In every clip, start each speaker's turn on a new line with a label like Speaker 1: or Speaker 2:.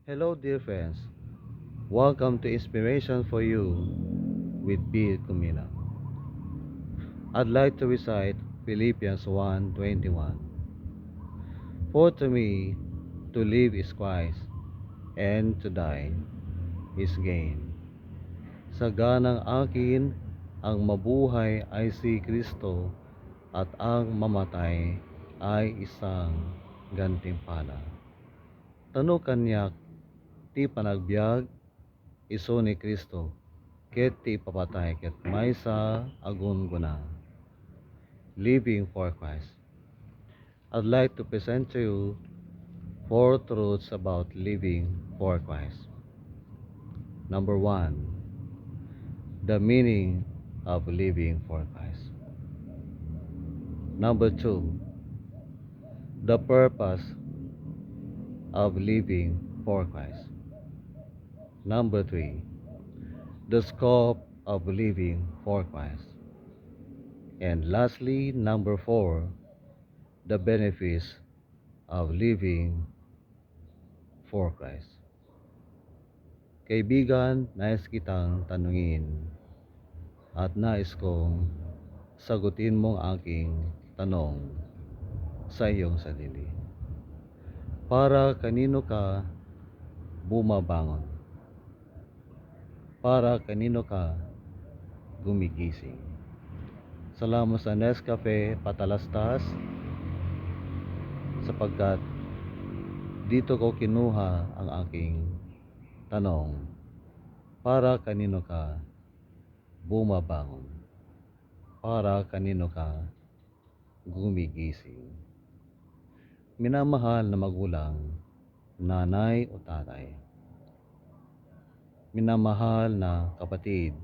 Speaker 1: Hello, dear friends. Welcome to Inspiration for You with B. Kumina. I'd like to recite Philippians 1:21. For to me, to live is Christ, and to die is gain. Sa ganang akin, ang mabuhay ay si Kristo at ang mamatay ay isang gantimpala. Tano kanyak, ti panagbiag, iso ni Kristo, ket ti papatay ket maysa agun guna, living for Christ. I'd like to present to you four truths about living for Christ. Number one, the meaning of living for Christ. Number two, the purpose of living for Christ. Number three, the scope of living for Christ. And lastly, number four, the benefits of living for Christ. Kaibigan, nais kitang tanungin at nais kong sagutin mong aking tanong sa iyong sarili. Para kanino ka bumabangon? Para kanino ka gumigising? Salamat sa Nescafe Patalastas sapagkat dito ko kinuha ang aking tanong. Para kanino ka bumabangon? Para kanino ka gumigising? Minamahal na magulang, nanay o tatay. Minamahal na kapatid,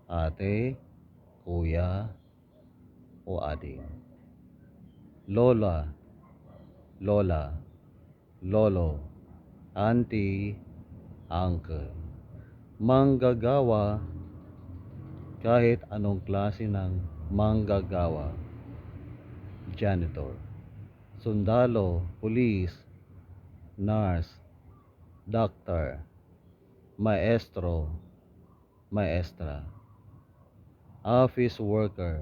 Speaker 1: ate, kuya o adik. Lola, lola, lolo, auntie, uncle. Manggagawa, kahit anong klase ng manggagawa. Janitor, sundalo, pulis, nurse, doctor, maestro, maestra, office worker,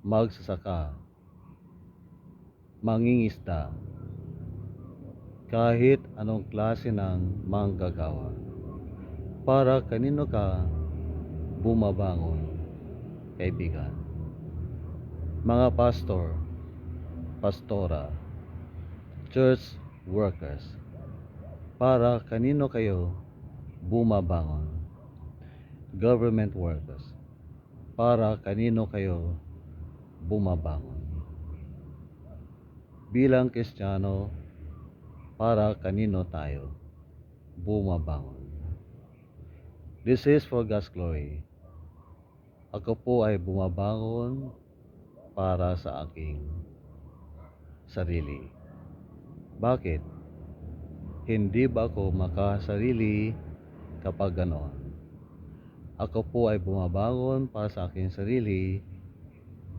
Speaker 1: magsasaka, mangingisda, kahit anong klase ng manggagawa. Para kanino ka bumabangon, kaibigan? Mga pastor, pastora, church workers, para kanino kayo bumabangon? Government workers, para kanino kayo bumabangon? Bilang Kristiyano, para kanino tayo bumabangon? This is for God's glory. Ako po ay bumabangon para sa aking sarili. Bakit? Hindi ba ako makasarili kapag ganoon? Ako po ay bumabangon para sa aking sarili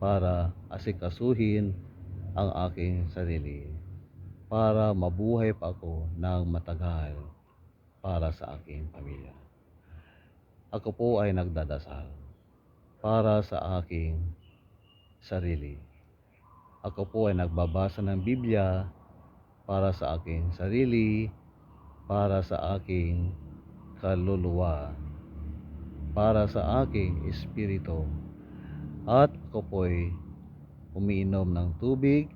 Speaker 1: para asikasuhin ang aking sarili. Para mabuhay pa ako ng matagal para sa aking pamilya. Ako po ay nagdadasal para sa aking sarili. Ako po ay nagbabasa ng Biblia para sa aking sarili, para sa aking kaluluwa, para sa aking espiritu. At ako po ay umiinom ng tubig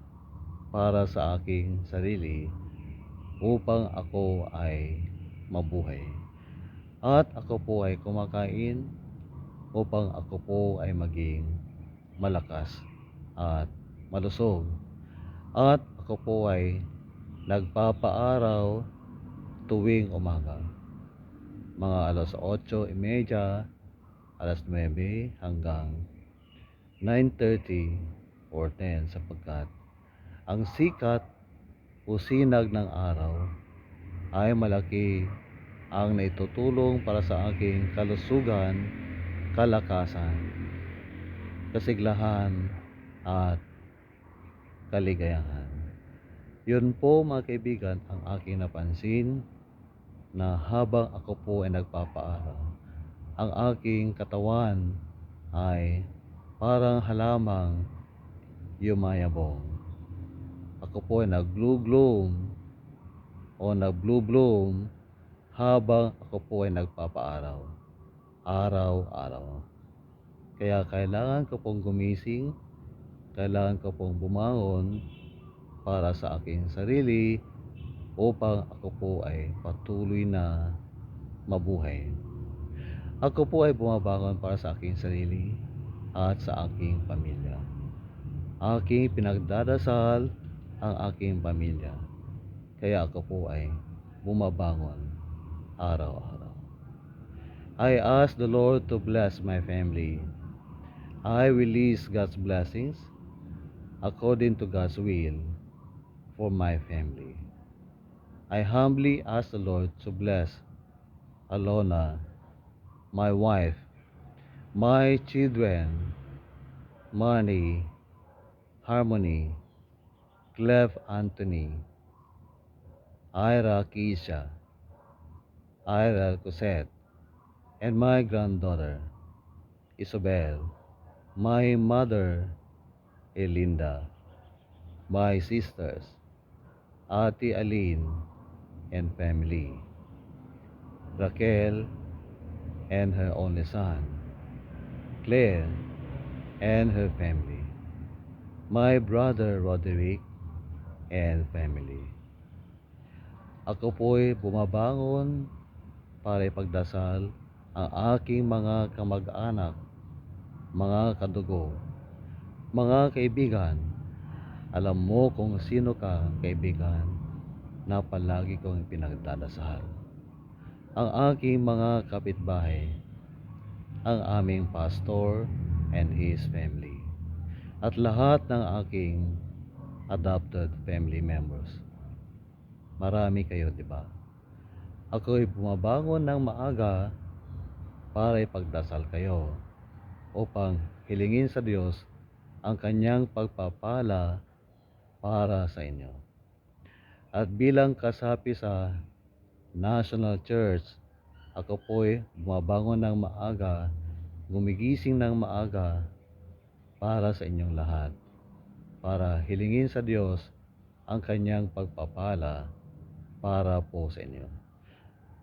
Speaker 1: para sa aking sarili upang ako ay mabuhay. At ako po ay kumakain upang ako po ay maging malakas at malusog. At ako po ay nagpapaaraw tuwing umaga. Mga alas 8:30, alas 9 hanggang 9:30 or 10 sapagkat ang sikat o sinag ng araw ay malaki ang naitutulong para sa aking kalusugan, kalakasan, kasiglahan at kaligayahan. Yun po mga kaibigan ang aking napansin na habang ako po ay nagpapaaral, ang aking katawan ay parang halamang yumayabong. Ako po ay nag-gloom o nag-blue bloom habang ako po ay nagpapaaral, araw-araw. Kaya kailangan ko pong gumising, kailangan ko pong bumangon para sa aking sarili upang ako po ay patuloy na mabuhay. Ako po ay bumabangon para sa aking sarili at sa aking pamilya. Aking pinagdadasal ang aking pamilya. Kaya ako po ay bumabangon araw-araw. I ask the Lord to bless my family. I release God's blessings according to God's will for my family. I humbly ask the Lord to bless Alona, my wife, my children, Marnie, Harmony, Clef Anthony, Ira Keisha, Ira Cosette, and my granddaughter, Isabel, my mother, Elinda, my sisters, Ate Aline and family, Raquel and her only son, Claire and her family, my brother Roderick and family. Ako po'y bumabangon para ipagdasal ang aking mga kamag-anak, mga kadugo, mga kaibigan. Alam mo kung sino ka, kaibigan, na palagi kong pinagdadasal. Ang aking mga kapitbahay, ang aming pastor and his family, at lahat ng aking adopted family members. Marami kayo, di ba? Ako'y bumabangon ng maaga para ipagdasal kayo upang hilingin sa Diyos ang kanyang pagpapala para sa inyo. At bilang kasapi sa National Church, ako po'y bumabangon ng maaga, gumigising ng maaga para sa inyong lahat, para hilingin sa Diyos ang kanyang pagpapala para po sa inyo.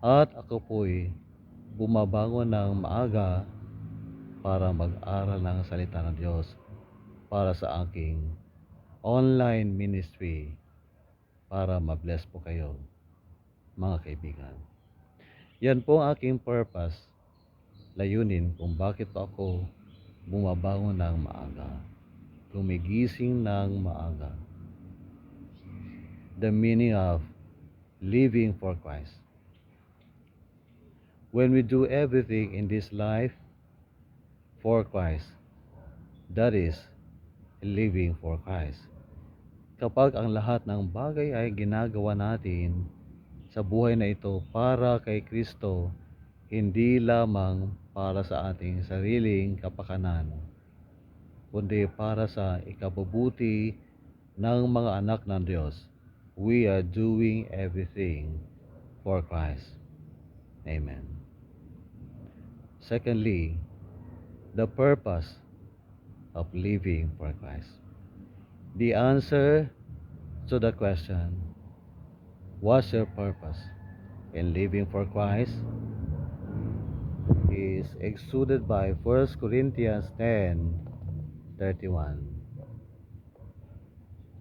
Speaker 1: At ako po'y bumabangon ng maaga para mag-aral ng salita ng Diyos para sa aking online ministry para ma-bless po kayo, mga kaibigan. Yan po ang aking purpose, layunin kung bakit ako bumabangon ng maaga, gumigising ng maaga. The meaning of living for Christ. When we do everything in this life for Christ, that is living for Christ. Kapag ang lahat ng bagay ay ginagawa natin sa buhay na ito para kay Kristo, hindi lamang para sa ating sariling kapakanan, kundi para sa ikabubuti ng mga anak ng Diyos, we are doing everything for Christ. Amen. Secondly, the purpose of living for Christ. The answer to the question, what's your purpose in living for Christ, is exuded by 1 Corinthians 10:31.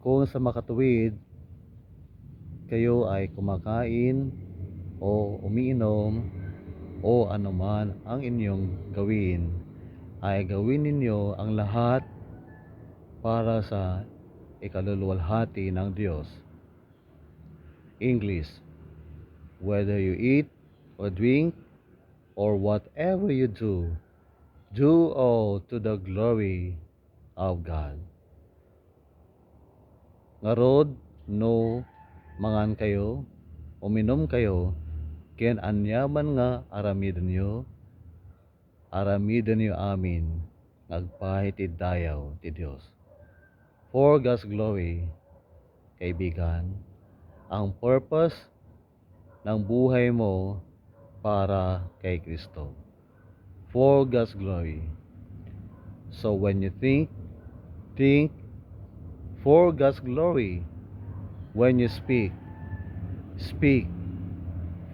Speaker 1: Kung sa makatuwid, kayo ay kumakain o umiinom o anuman ang inyong gawin, ay gawin ninyo ang lahat para sa ikaluluwalhati ng Diyos. English, whether you eat or drink or whatever you do, do all to the glory of God. Ngarod, no, mangan kayo, uminom kayo, ken anyaman nga aramiden nyo amin, nagpahitid dayaw ti Diyos. For God's glory, kaibigan, ang purpose ng buhay mo para kay Kristo. For God's glory. So when you think for God's glory. When you speak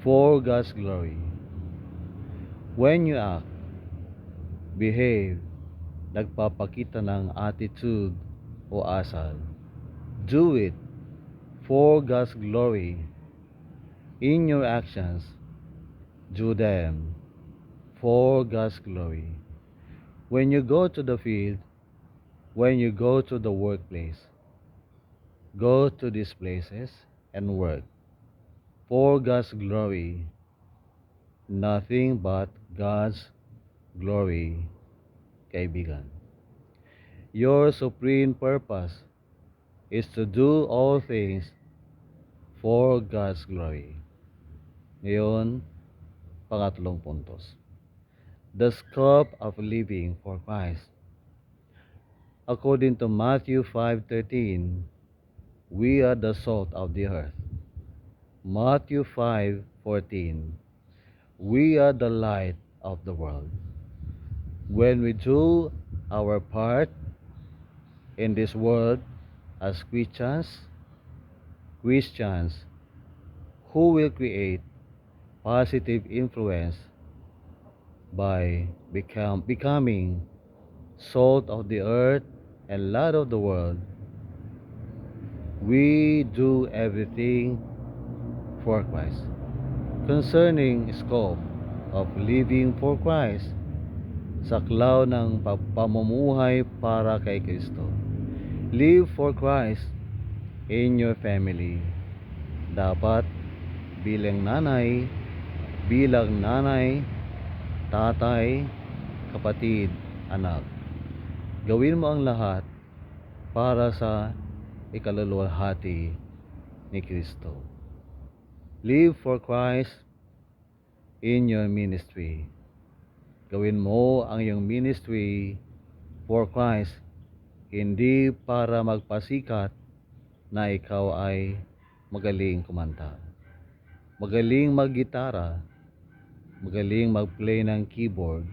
Speaker 1: for God's glory. When you act, behave, nagpapakita ng attitude o asal. Do it for God's glory. In your actions, do them for God's glory. When you go to the field, when you go to the workplace, go to these places and work for God's glory. Nothing but God's glory, kaibigan. Your supreme purpose is to do all things for God's glory. Ngayon, pangatlong puntos. The scope of living for Christ. According to Matthew 5:13, we are the salt of the earth. Matthew 5:14, we are the light of the world. When we do our part in this world as Christians who will create positive influence by becoming salt of the earth and light of the world, we do everything for Christ. Concerning scope of living for Christ, saklaw ng pamumuhay para kay Kristo. Live for Christ in your family. Dapat bilang nanay, tatay, kapatid, anak. Gawin mo ang lahat para sa ikaluluwalhati ni Kristo. Live for Christ in your ministry. Gawin mo ang iyong ministry for Christ, hindi para magpasikat na ikaw ay magaling kumanta, magaling maggitara, magaling mag-play ng keyboard,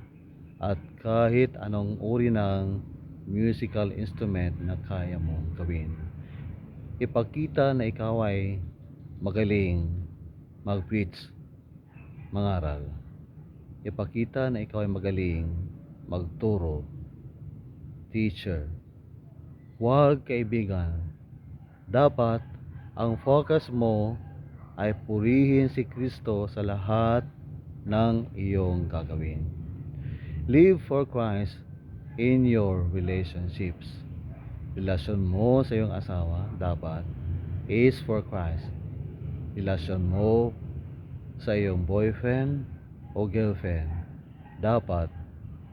Speaker 1: at kahit anong uri ng musical instrument na kaya mong gawin. Ipakita na ikaw ay magaling mag-preach, mangaral. Ipakita na ikaw ay magaling magturo, teacher. Huwag, kaibigan, dapat ang focus mo ay purihin si Kristo sa lahat ng iyong gagawin. Live for Christ in your relationships. Relasyon mo sa iyong asawa dapat is for Christ. Relasyon mo sa iyong boyfriend o girlfriend dapat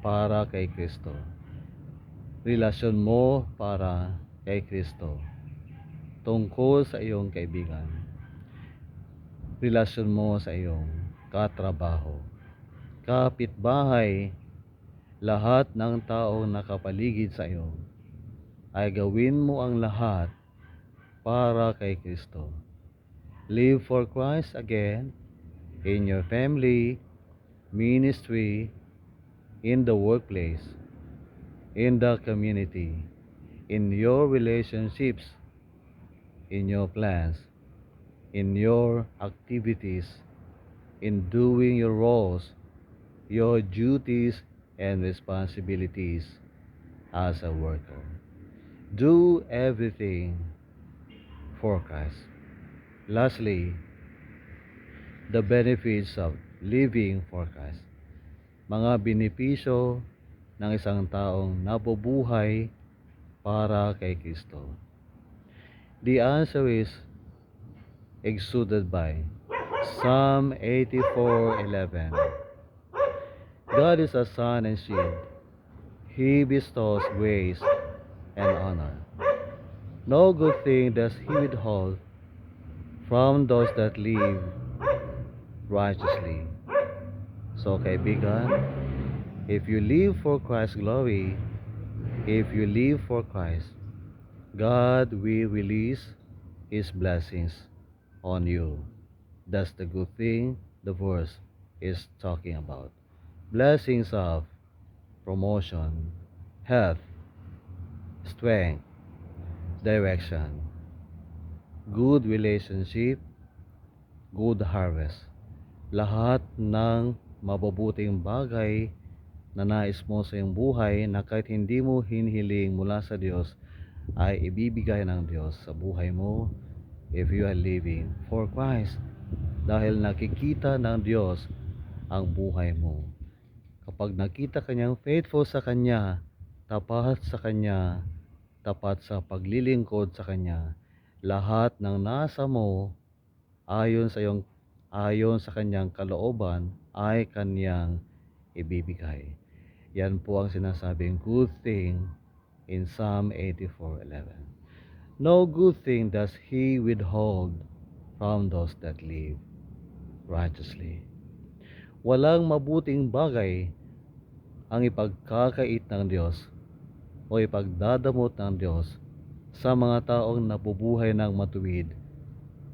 Speaker 1: para kay Kristo. Relasyon mo para kay Kristo tungkol sa iyong kaibigan. Relasyon mo sa iyong katrabaho, kapitbahay, lahat ng taong nakapaligid sa iyo, ay gawin mo ang lahat para kay Kristo. Live for Christ again in your family, ministry, in the workplace, in the community, in your relationships, in your plans, in your activities, in doing your roles, your duties and responsibilities as a worker. Do everything for Christ. Lastly, the benefits of living for Christ. Mga benepisyo ng isang taong nabubuhay para kay Kristo. The answer is exuded by Psalm 84:11. God is a sun and shield. He bestows grace and honor. No good thing does He withhold from those that live righteously. So, kaibigan, if you live for Christ's glory, if you live for Christ, God will release His blessings on you. That's the good thing the verse is talking about. Blessings of promotion, health, strength, direction, good relationship, good harvest. Lahat ng mabubuting bagay na nais mo sa iyong buhay na kahit hindi mo hinihiling mula sa Diyos ay ibibigay ng Diyos sa buhay mo if you are living for Christ. Dahil nakikita ng Diyos ang buhay mo. Kapag nakita kanyang faithful sa Kanya, tapat sa Kanya, tapat sa paglilingkod sa Kanya, lahat ng nasa mo ayon sa Kanyang kalooban ay Kanyang ibibigay. Yan po ang sinasabing good thing in Psalm 84:11. No good thing does He withhold from those that live righteously. Walang mabuting bagay ang ipagkakait ng Diyos o ipagdadamot ng Diyos sa mga taong nabubuhay ng matuwid,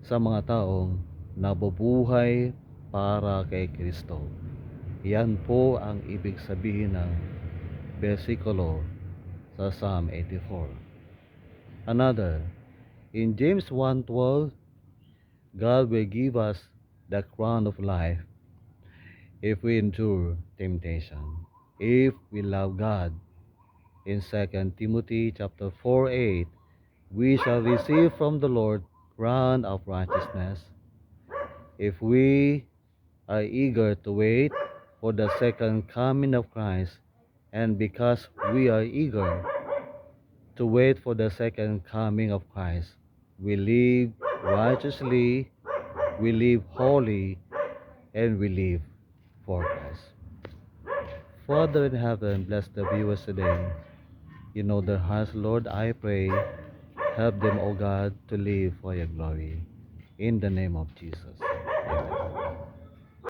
Speaker 1: sa mga taong nabubuhay para kay Kristo. Yan po ang ibig sabihin ng bersikulo sa Psalm 84. Another, in James 1:12, God will give us the crown of life if we endure temptation, if we love God. In 2 Timothy chapter 4:8, we shall receive from the Lord crown of righteousness. If we are eager to wait for the second coming of Christ, and because we are eager to wait for the second coming of Christ, we live righteously, we live holy, and we live for Christ. Father in heaven, bless the viewers today. You know their hearts, Lord. I pray, help them, O God, to live for your glory. In the name of Jesus. Amen.